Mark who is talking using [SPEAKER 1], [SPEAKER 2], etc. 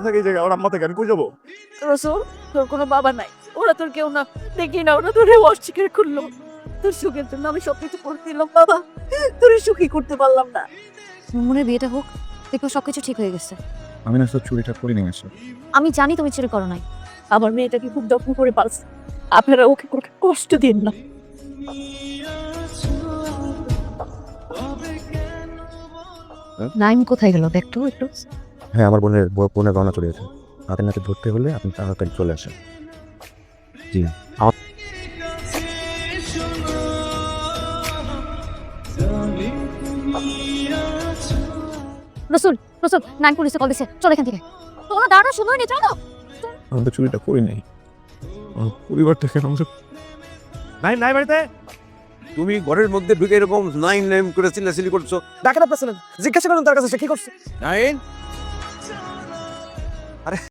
[SPEAKER 1] থাকে এই জায়গায়, ওর আম্মা থাকে, আমি কই যাবো?
[SPEAKER 2] রসুল, তোর কোনো বাবা নাই, ওরা তোর কেউ না, দেখি না ওরা তোরে অস্বীকার করলো। তোর সুখের জন্য আমি সবকিছু করে দিলাম বাবা, তোর সুখী করতে পারলাম না।
[SPEAKER 3] মুনমুনের বিয়েটা হোক, দেখো সবকিছু ঠিক হয়ে গেছে।
[SPEAKER 1] আমি না সব চুরিটা করি নি আসলে।
[SPEAKER 3] আমি জানি তুমি চুরি করো নাই।
[SPEAKER 2] আমার মেয়েটাকে খুব যত্ন করে পালছে, আপনারা ওকে কোনো কষ্ট দিন না।
[SPEAKER 3] নাইম কোথায় গেল দেখতো একটু।
[SPEAKER 1] হ্যাঁ, আমার বোনের গহনা চলে গেছে। হাতে নাতে ধরতে হলে আপনি তাড়াতাড়ি চলে আসেন। জি।
[SPEAKER 3] রসুল, রসুল, নাইম পুলিশে কল দিছে, চল এখান থেকে। তোমরা দাঁড়ানো, শুনোই নি, চলো।
[SPEAKER 1] আমি তো চুরিটা করি নাই, আমার পরিবার থেকে আমাকে। নাই নাই বাড়িতে।
[SPEAKER 4] তুমি ঘরের মধ্যে ঢুকে এরকম নাইন নাইম করে চিল্লাচিল্লি করছো।
[SPEAKER 5] ডাকেন আপনার ছিলেন, জিজ্ঞাসা করুন তার কাছে সে কি করছে।
[SPEAKER 4] নাইন